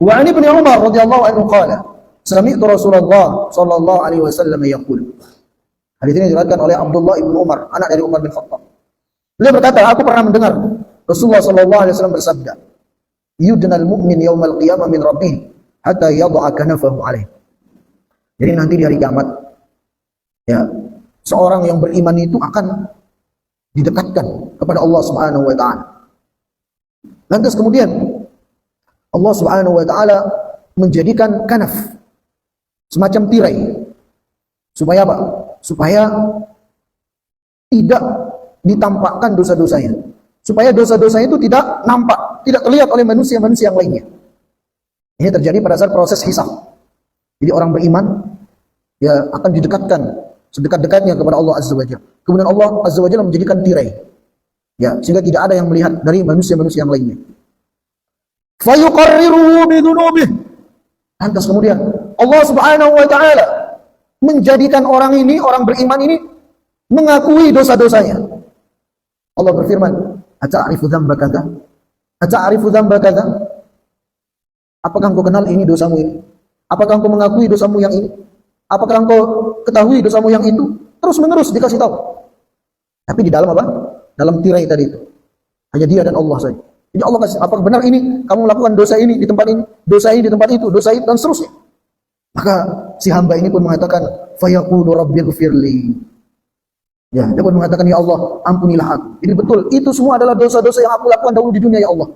Wa an Ibnu Umar radhiyallahu anhu qala, sami'tu Rasulullah sallallahu alaihi wasallam yaqul. Hadis ini diriwayatkan oleh Abdullah ibnu Umar, anak dari Umar bin Khattab. Beliau berkata, aku pernah mendengar Rasulullah sallallahu alaihi wasallam bersabda, yudnal mu'min yaumal qiyamah min rabbih hatta yad'a kanafahu alaih. Jadi nanti di hari kiamat, ya, seorang yang beriman itu akan didekatkan kepada Allah Subhanahu wa taala. Lantas kemudian Allah Subhanahu wa taala menjadikan kanaf, semacam tirai. Supaya apa? Supaya tidak ditampakkan dosa-dosanya. Supaya dosa-dosanya itu tidak nampak, tidak terlihat oleh manusia-manusia yang lainnya. Ini terjadi pada saat proses hisab. Jadi orang beriman ya akan didekatkan sedekat-dekatnya kepada Allah Azza wa Jalla. Kemudian Allah Azza wa Jalla menjadikan tirai. Ya, sehingga tidak ada yang melihat dari manusia-manusia yang lainnya. Fayuqarriruhu bidunubih. Lantas kemudian Allah Subhanahu wa taala menjadikan orang ini, orang beriman ini mengakui dosa-dosanya. Allah berfirman, "Ata'rifu dzamba kadza? Ata'rifu dzamba kadza?" Apakah engkau kenal ini dosamu ini? Apakah engkau mengakui dosamu yang ini? Apakah engkau ketahui dosamu yang itu? Terus-menerus dikasih tahu. Tapi di dalam apa? Dalam tirai tadi itu. Hanya dia dan Allah saja. Jadi Allah kasih, apakah benar ini kamu melakukan dosa ini di tempat ini, dosa ini di tempat itu, dosa itu dan seterusnya. Maka si hamba ini pun mengatakan, fayaqulu rabbighfirli. Ya, dia pun mengatakan, ya Allah, ampunilah aku. Jadi betul, itu semua adalah dosa-dosa yang aku lakukan dahulu di dunia ya Allah.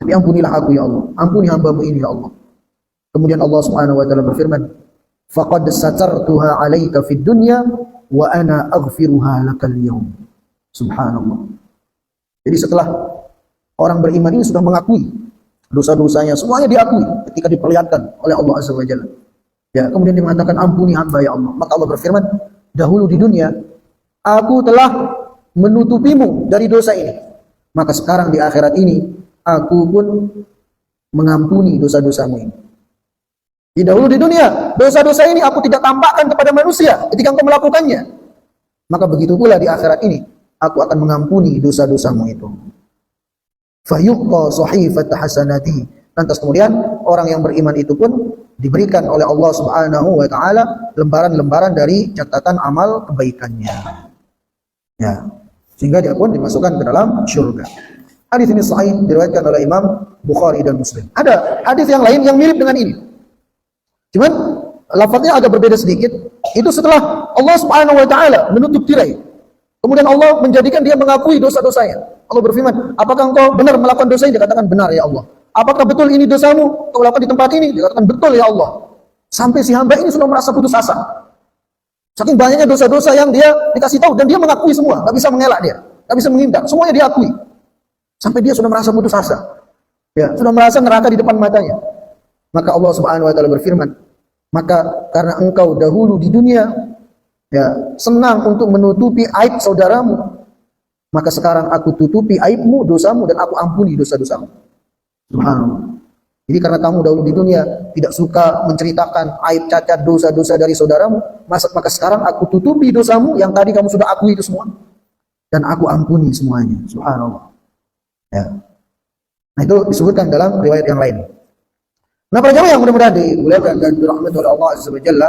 Tapi ampunilah aku ya Allah. Ampuni hambamu ini ya Allah. Kemudian Allah Subhanahu wa taala berfirman, faqad satartuha 'alaika fid dunya wa ana aghfiruha lakal yaum. Subhanallah. Jadi setelah orang beriman ini sudah mengakui dosa-dosanya, semuanya diakui ketika diperlihatkan oleh Allah Azza wa Jalla. Ya, kemudian dia mengatakan, ampuni hamba ya Allah. Maka Allah berfirman, dahulu di dunia aku telah menutupimu dari dosa ini. Maka sekarang di akhirat ini aku pun mengampuni dosa-dosamu ini. Di dahulu di dunia, dosa-dosa ini aku tidak tampakkan kepada manusia ketika engkau melakukannya. Maka begitu pula di akhirat ini, aku akan mengampuni dosa-dosamu itu. Fayuqqa sahifat hasanati. Lantas kemudian orang yang beriman itu pun diberikan oleh Allah Subhanahu wa taala lembaran-lembaran dari catatan amal kebaikannya. Ya, sehingga dia pun dimasukkan ke dalam surga. Hadis ini sahih diriwayatkan oleh Imam Bukhari dan Muslim. Ada hadis yang lain yang mirip dengan ini. Cuman lafaznya agak berbeda sedikit. Itu setelah Allah Subhanahu wa taala menutup tirai. Kemudian Allah menjadikan dia mengakui dosa-dosanya. Allah berfirman, apakah engkau benar melakukan dosa ini? Dikatakan benar ya Allah. Apakah betul ini dosamu? Kau lakukan di tempat ini? Dikatakan betul ya Allah. Sampai si hamba ini sudah merasa putus asa. Saking banyaknya dosa-dosa yang dia dikasih tahu dan dia mengakui semua, nggak bisa mengelak dia, nggak bisa menghindar, semuanya diakui. Sampai dia sudah merasa putus asa. Ya, sudah merasa neraka di depan matanya. Maka Allah Subhanahu wa taala berfirman, maka karena engkau dahulu di dunia ya senang untuk menutupi aib saudaramu, maka sekarang aku tutupi aibmu, dosamu, dan aku ampuni dosa-dosamu. Subhanallah. Jadi karena kamu dahulu di dunia tidak suka menceritakan aib, cacat, dosa-dosa dari saudaramu, maka sekarang aku tutupi dosamu yang tadi kamu sudah akui itu semua, dan aku ampuni semuanya. Subhanallah. Ya. Nah itu disebutkan dalam riwayat yang lain. Nah para jamaah yang mudah-mudahan dimuliakan dan dirahmati oleh Allah Azza wa Jalla,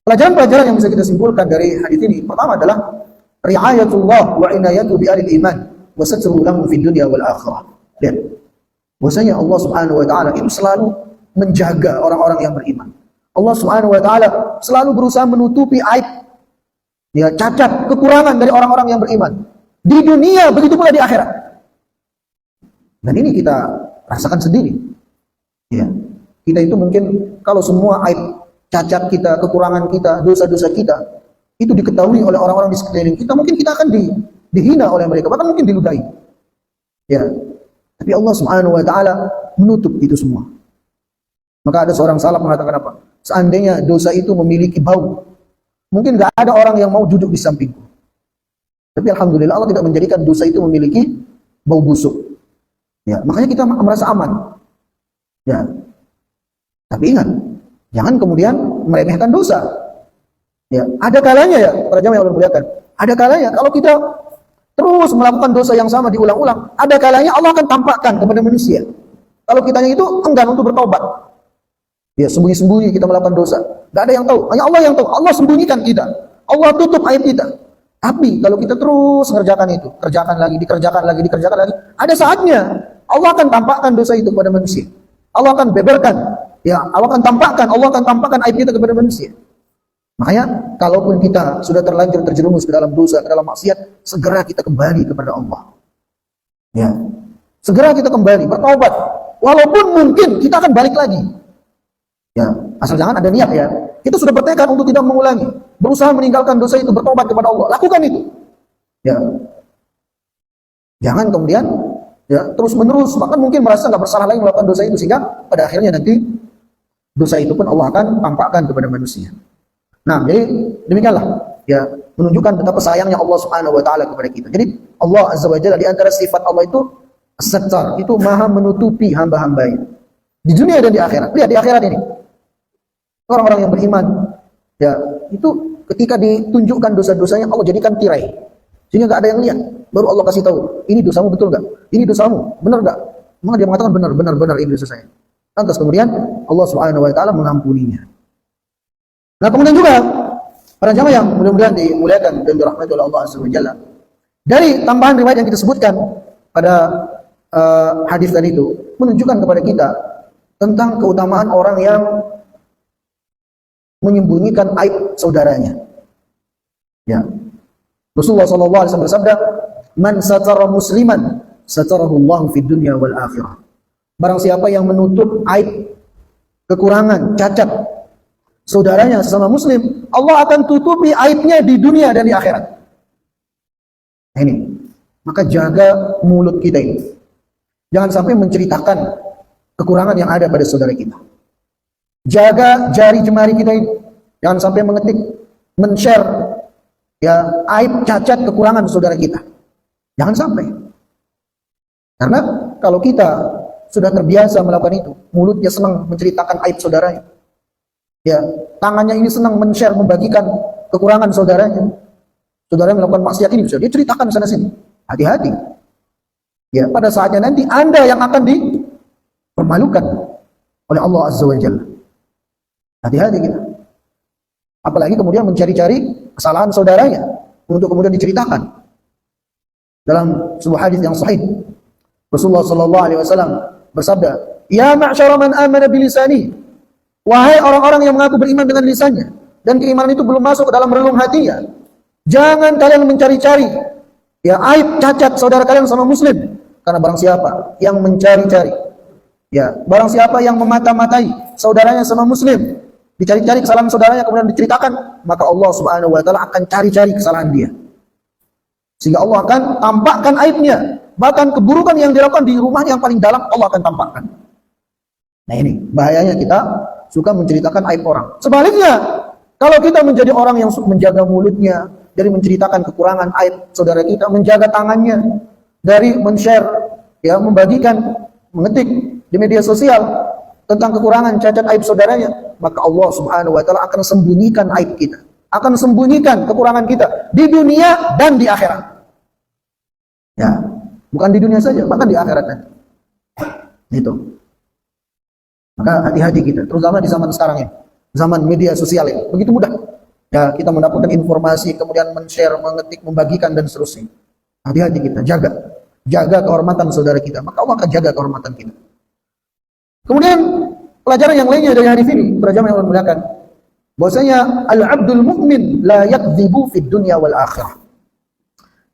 pelajaran-pelajaran yang bisa kita simpulkan dari hadis ini, pertama adalah riayatullah wa inayatu bi ahli iman wa satru lahum fid dunya wal akhirah. Lihat, bahwasanya Allah Subhanahu wa taala itu selalu menjaga orang-orang yang beriman. Allah Subhanahu wa taala selalu berusaha menutupi aib, ya, cacat, kekurangan dari orang-orang yang beriman. Di dunia begitu pula di akhirat. Dan ini kita rasakan sendiri. Ya. Kita itu mungkin kalau semua aib, cacat kita, kekurangan kita, dosa-dosa kita itu diketahui oleh orang-orang di sekeliling kita, mungkin kita akan dihina oleh mereka, bahkan mungkin diludahi. Ya. Tapi Allah Subhanahu wa taala menutup itu semua. Maka ada seorang salaf mengatakan apa? Seandainya dosa itu memiliki bau, mungkin enggak ada orang yang mau duduk di sampingku. Tapi alhamdulillah Allah tidak menjadikan dosa itu memiliki bau busuk. Ya, makanya kita merasa aman. Ya. Tapi ingat, jangan kemudian meremehkan dosa. Ya, ada kalanya ya, para jamaah yang Allah muliakan. Ada kalanya kalau kita terus melakukan dosa yang sama diulang-ulang, ada kalanya Allah akan tampakkan kepada manusia. Kalau kitanya itu enggan untuk bertobat. Ya, sembunyi-sembunyi kita melakukan dosa. Gak ada yang tahu, hanya Allah yang tahu. Allah sembunyikan kita. Allah tutup aib kita. Tapi kalau kita terus mengerjakan itu, kerjakan lagi, dikerjakan lagi, dikerjakan lagi, ada saatnya Allah akan tampakkan dosa itu kepada manusia. Allah akan beberkan, ya, Allah akan tampakkan aib kita kepada manusia. Makanya, kalaupun kita sudah terlanjur terjerumus ke dalam dosa, ke dalam maksiat, segera kita kembali kepada Allah. Ya, segera kita kembali bertaubat. Walaupun mungkin kita akan balik lagi. Ya, asal jangan ada niat ya. Kita sudah bertekad untuk tidak mengulangi, berusaha meninggalkan dosa itu, bertobat kepada Allah. Lakukan itu. Ya, jangan kemudian ya terus menerus, bahkan mungkin merasa nggak bersalah lagi melakukan dosa itu, sehingga pada akhirnya nanti dosa itu pun Allah akan tampakkan kepada manusia. Nah, jadi demikianlah ya, menunjukkan betapa sayangnya Allah Subhanahu wa taala kepada kita. Jadi Allah Azza wa Jalla, di antara sifat Allah itu As-Sattar, itu Maha menutupi hamba-hambanya di dunia dan di akhirat. Lihat di akhirat ini. Orang-orang yang beriman, ya, itu ketika ditunjukkan dosa-dosanya, Allah jadikan tirai, sehingga nggak ada yang lihat. Baru Allah kasih tahu, ini dosamu betul nggak? Ini dosamu, benar nggak? Maka dia mengatakan benar ini dosa saya. Lantas kemudian Allah Subhanahu Wa Taala mengampuninya. Nah, kemudian juga para jamaah yang mudah-mudahan dimuliakan dan dirahmati oleh Allah Azza wa Jalla, dari tambahan riwayat yang kita sebutkan pada hadis tadi itu menunjukkan kepada kita tentang keutamaan orang yang menyembunyikan aib saudaranya. Ya. Rasulullah SAW bersabda, "Man satara musliman, satarahu Allah fid dunya wal akhirah." Barang siapa yang menutup aib, kekurangan, cacat saudaranya sesama muslim, Allah akan tutupi aibnya di dunia dan di akhirat. Nah, ini. Maka jaga mulut kita ini. Jangan sampai menceritakan kekurangan yang ada pada saudara kita. Jaga jari jemari kita ini. Jangan sampai mengetik, men-share ya aib, cacat, kekurangan saudara kita. Jangan sampai. Karena kalau kita sudah terbiasa melakukan itu, mulutnya senang menceritakan aib saudaranya. Ya, tangannya ini senang men-share, membagikan kekurangan saudaranya. Saudaranya melakukan maksiat ini, bisa dia ceritakan sana sini. Hati-hati. Ya, pada saatnya nanti Anda yang akan dipermalukan oleh Allah Azza wa Jalla. Hati-hati kita. Apalagi kemudian mencari-cari kesalahan saudaranya untuk kemudian diceritakan. Dalam sebuah hadis yang sahih, Rasulullah sallallahu alaihi wasallam bersabda, "Ya ma'syara man amana bilisani." Wahai orang-orang yang mengaku beriman dengan lisannya dan keimanan itu belum masuk ke dalam relung hatinya, jangan kalian mencari-cari ya aib, cacat saudara kalian sama muslim, karena barang siapa yang mencari-cari, ya barang siapa yang memata-matai saudaranya sama muslim, dicari-cari kesalahan saudaranya kemudian diceritakan, maka Allah Subhanahu wa taala akan cari-cari kesalahan dia. Sehingga Allah akan tampakkan aibnya. Bahkan keburukan yang dilakukan di rumahnya yang paling dalam Allah akan tampakkan. Nah, ini bahayanya kita suka menceritakan aib orang. Sebaliknya, kalau kita menjadi orang yang menjaga mulutnya dari menceritakan kekurangan aib saudara kita, menjaga tangannya dari men-share, ya, membagikan, mengetik di media sosial tentang kekurangan, cacat, aib saudaranya, maka Allah Subhanahu wa taala akan sembunyikan aib kita, akan sembunyikan kekurangan kita di dunia dan di akhirat. Ya, bukan di dunia saja, bahkan di akhirat nanti. Itu. Maka hati-hati kita, terutama di zaman sekarang ya, zaman media sosial ya, begitu mudah. Ya, kita mendapatkan informasi, kemudian men-share, mengetik, membagikan dan seterusnya. Hati-hati kita, jaga kehormatan saudara kita, maka Allah akan jaga kehormatan kita. Kemudian pelajaran yang lainnya dari hadis ini, para jamaah yang dimuliakan, bahwasanya al-abdul mu'min la yakdzibu fid dunya wal akhirah.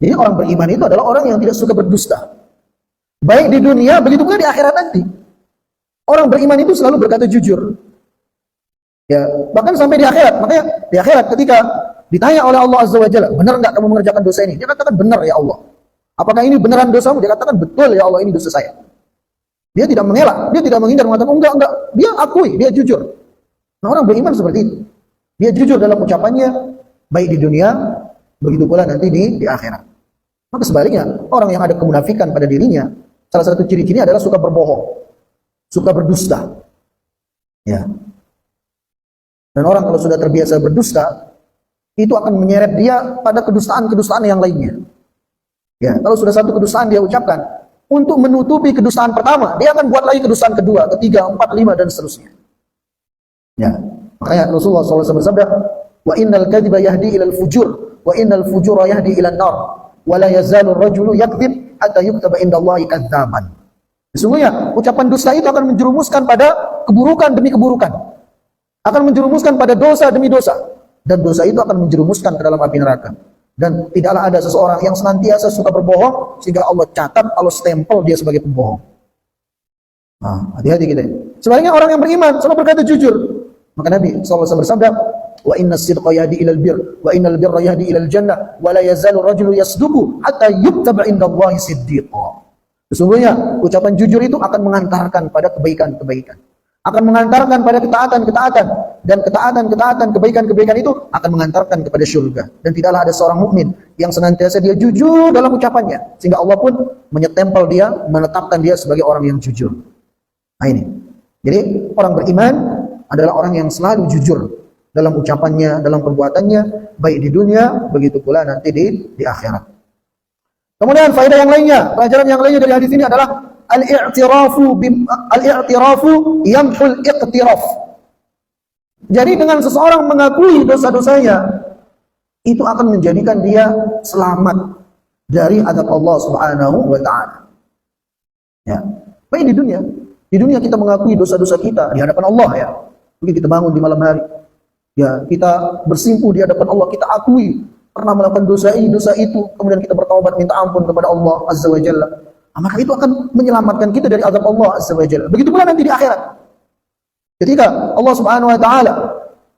Jadi orang beriman itu adalah orang yang tidak suka berdusta. Baik di dunia, begitu pula di akhirat nanti. Orang beriman itu selalu berkata jujur. Ya, bahkan sampai di akhirat. Makanya di akhirat ketika ditanya oleh Allah Azza wa Jalla, benar enggak kamu mengerjakan dosa ini? Dia katakan benar ya Allah. Apakah ini beneran dosamu? Dia katakan betul ya Allah, ini dosa saya. Dia tidak mengelak, dia tidak menghindar, mengatakan enggak. Dia akui, dia jujur. Nah, orang beriman seperti itu. Dia jujur dalam ucapannya, baik di dunia, begitu pula nanti di akhirat. Maka sebaliknya, orang yang ada kemunafikan pada dirinya, salah satu ciri-cirinya adalah suka berbohong, suka berdusta. Ya. Dan orang kalau sudah terbiasa berdusta, itu akan menyeret dia pada kedustaan-kedustaan yang lainnya. Ya, kalau sudah satu kedustaan dia ucapkan, untuk menutupi kedustaan pertama, dia akan buat lagi kedustaan kedua, ketiga, empat, lima, dan seterusnya. Ya, makanya Rasulullah SAW bersabda, wa innal kadhiba yahdi ilal fujur, wa innal fujura yahdi ilal nar, wa la yazalu rajulu yakdzib hatta yuktaba indallahi kadzaban. Sesungguhnya ucapan dusta itu akan menjerumuskan pada keburukan demi keburukan, akan menjerumuskan pada dosa demi dosa, dan dosa itu akan menjerumuskan ke dalam api neraka. Dan tidaklah ada seseorang yang senantiasa suka berbohong sehingga Allah catat, Allah stempel dia sebagai pembohong. Nah, hati-hati kita. Sebaliknya orang yang beriman selalu berkata jujur. Maka Nabi SAW bersabda, wa inna sidqa yahdi ilal bir, wa innal birra yahdi ilal jannah, wa la yazalu rajulu yasduqu hatta yuktaba indallahi siddiqa. Sesungguhnya ucapan jujur itu akan mengantarkan pada kebaikan-kebaikan, akan mengantarkan pada ketaatan-ketaatan, dan ketaatan-ketaatan, kebaikan-kebaikan itu akan mengantarkan kepada surga. Dan tidaklah ada seorang mukmin yang senantiasa dia jujur dalam ucapannya, sehingga Allah pun menyetempel dia, menetapkan dia sebagai orang yang jujur. Nah ini, jadi orang beriman adalah orang yang selalu jujur dalam ucapannya, dalam perbuatannya, baik di dunia, begitu pula nanti di akhirat. Kemudian faedah yang lainnya, pelajaran yang lainnya dari hadis ini adalah al-i'tirafu yamhul iqtiraf. Jadi dengan seseorang mengakui dosa-dosanya, itu akan menjadikan dia selamat dari azab Allah Subhanahu wa taala. Ya. Baik di dunia kita mengakui dosa-dosa kita di hadapan Allah ya. Mungkin kita bangun di malam hari. Ya, kita bersimpuh di hadapan Allah, kita akui pernah melakukan dosa ini, dosa itu, kemudian kita bertaubat minta ampun kepada Allah Azza wa Jalla. Maka itu akan menyelamatkan kita dari azab Allah Azza wa Jalla. Begitu pula nanti di akhirat. Ketika Allah Subhanahu wa taala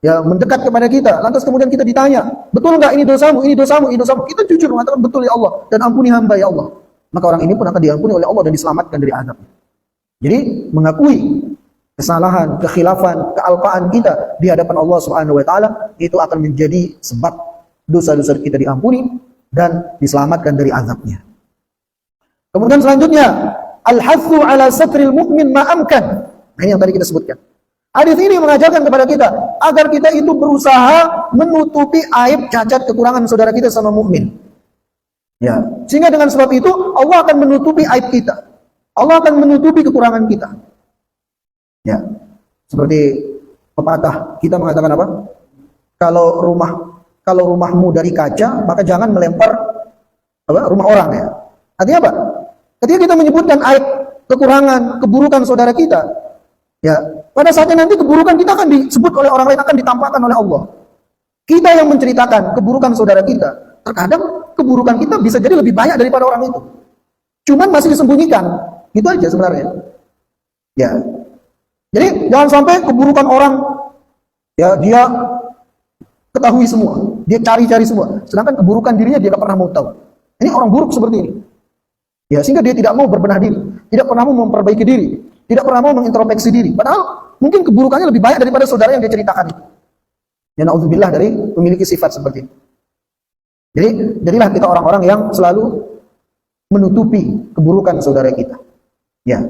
ya mendekat kepada kita, lantas kemudian kita ditanya, "Betul enggak ini dosamu? Ini dosamu, ini dosamu?" Kita jujur mengatakan, "Betul ya Allah, dan ampuni hamba ya Allah." Maka orang ini pun akan diampuni oleh Allah dan diselamatkan dari azab. Jadi mengakui kesalahan, kekhilafan, kealpaan kita di hadapan Allah Subhanahu wa taala itu akan menjadi sebab dosa-dosa kita diampuni dan diselamatkan dari azabnya. Kemudian selanjutnya, al-hathu ala satril mu'min ma'amkan. Nah, ini yang tadi kita sebutkan. Hadis ini mengajarkan kepada kita agar kita itu berusaha menutupi aib, cacat, kekurangan saudara kita sama mukmin. Ya, sehingga dengan sebab itu Allah akan menutupi aib kita. Allah akan menutupi kekurangan kita. Ya. Seperti pepatah kita mengatakan apa? Kalau rumahmu dari kaca, maka jangan melempar rumah orang ya. Artinya apa? Ketika kita menyebutkan aib, kekurangan, keburukan saudara kita, ya, pada saatnya nanti keburukan kita akan disebut oleh orang lain, akan ditampakkan oleh Allah. Kita yang menceritakan keburukan saudara kita, terkadang keburukan kita bisa jadi lebih banyak daripada orang itu. Cuman masih disembunyikan. Gitu aja sebenarnya. Ya. Jadi jangan sampai keburukan orang ya dia ketahui semua, dia cari-cari semua, sedangkan keburukan dirinya dia tidak pernah mau tahu. Ini orang buruk seperti ini. Ya, sehingga dia tidak mau berbenah diri, tidak pernah mau memperbaiki diri, tidak pernah mau mengintrospeksi diri. Padahal mungkin keburukannya lebih banyak daripada saudara yang dia ceritakan itu. Ya, na'udzubillah dari memiliki sifat seperti ini. Jadi, jadilah kita orang-orang yang selalu menutupi keburukan saudara kita. Ya.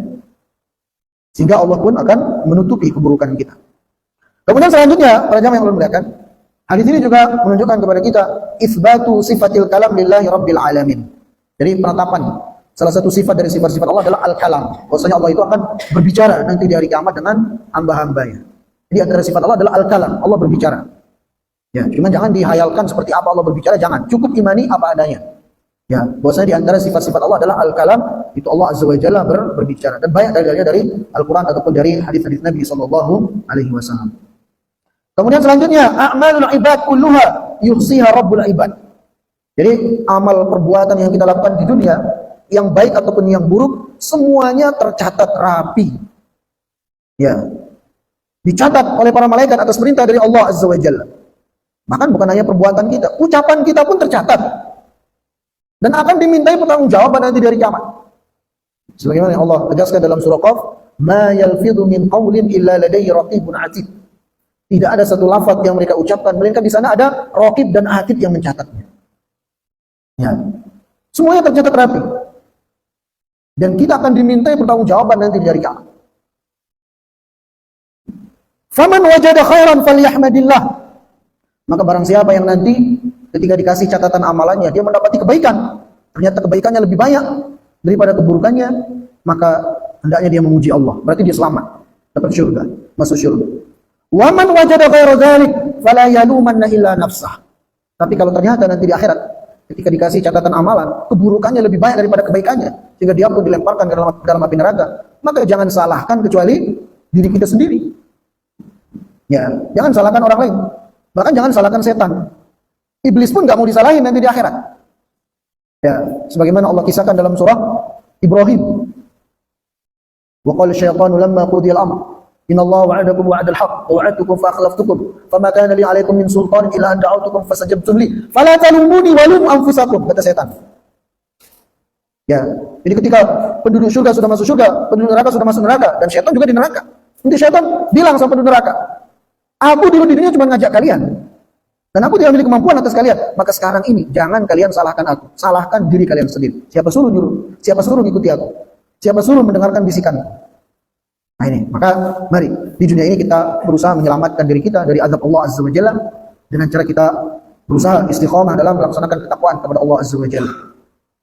Sehingga Allah pun akan menutupi keburukan kita. Kemudian selanjutnya, para jamaah yang Allah muliakan, hadis ini juga menunjukkan kepada kita itsbatu sifatil kalam lillahi rabbil alamin. Jadi penetapan salah satu sifat dari sifat-sifat Allah adalah al-kalam. Bahwasanya Allah itu akan berbicara nanti di hari kiamat dengan hamba-hambanya. Jadi antara sifat Allah adalah al-kalam, Allah berbicara. Ya, cuma jangan dihayalkan seperti apa Allah berbicara, jangan. Cukup imani apa adanya. Ya, bahwasanya di antara sifat-sifat Allah adalah al-kalam, itu Allah Azza wa Jalla berbicara. Dan banyak dalilnya dari Al-Qur'an ataupun dari hadis-hadis Nabi sallallahu alaihi wasallam. Kemudian selanjutnya, a'malul ibad kulluha yuhsiha rabbul ibad. Jadi amal perbuatan yang kita lakukan di dunia, yang baik ataupun yang buruk, semuanya tercatat rapi. Ya. Dicatat oleh para malaikat atas perintah dari Allah Azza wa Jalla. Bahkan bukan hanya perbuatan kita, ucapan kita pun tercatat. Dan akan dimintai pertanggungjawaban nanti dari kiamat. Sebagaimana yang Allah tegaskan dalam surah Qaf, "Ma yalfidhu min qawlin illa ladayhi raqibun 'atid." Tidak ada satu lafaz yang mereka ucapkan melainkan di sana ada raqib dan atid yang mencatatnya. Ya. Semuanya tercatat rapi. Dan kita akan dimintai pertanggungjawaban nanti dari kiamat. Faman wajada khairan falyahmadillah. Maka barang siapa yang nanti ketika dikasih catatan amalannya dia mendapati kebaikan, ternyata kebaikannya lebih banyak daripada keburukannya, maka hendaknya dia memuji Allah. Berarti dia selamat, dapat syurga, masuk syurga. Wa man wajada ghaira dzalik fala yalumanna illa nafsah. Tapi kalau ternyata nanti di akhirat ketika dikasih catatan amalan, keburukannya lebih banyak daripada kebaikannya, sehingga dia pun dilemparkan ke dalam api neraka, maka jangan salahkan kecuali diri kita sendiri. Ya, jangan salahkan orang lain. Bahkan jangan salahkan setan. Iblis pun nggak mau disalahin nanti di akhirat. Ya, sebagaimana Allah kisahkan dalam surah Ibrahim. Wa qala asy-syaitanu lamma qudiya al-amr inna Allah wa'adakum wa'adal haqq wa wa'adtukum fa akhlaftukum fama kana li 'alaikum min sultanin illa an da'awtukum fastajabtum li fala talumuni wa lum anfusakum, kata setan. Ya, jadi ketika penduduk surga sudah masuk surga, penduduk neraka sudah masuk neraka, dan setan juga di neraka. Nanti setan bilang sama penduduk neraka, aku dulu di dunia cuma ngajak kalian, dan aku tidak memiliki kemampuan atas kalian. Maka sekarang ini jangan kalian salahkan aku, salahkan diri kalian sendiri. Siapa suruh nyuruh? Siapa suruh ngikuti aku? Siapa suruh mendengarkan bisikan? Nah ini, maka mari di dunia ini kita berusaha menyelamatkan diri kita dari azab Allah Azza wa Jalla dengan cara kita berusaha istiqomah dalam melaksanakan ketakwaan kepada Allah Azza wa Jalla.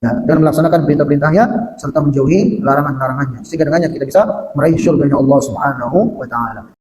Ya, dan melaksanakan perintah-perintahnya serta menjauhi larangan-larangannya, sehingga dengannya kita bisa meraih syurga Allah Subhanahu wa taala.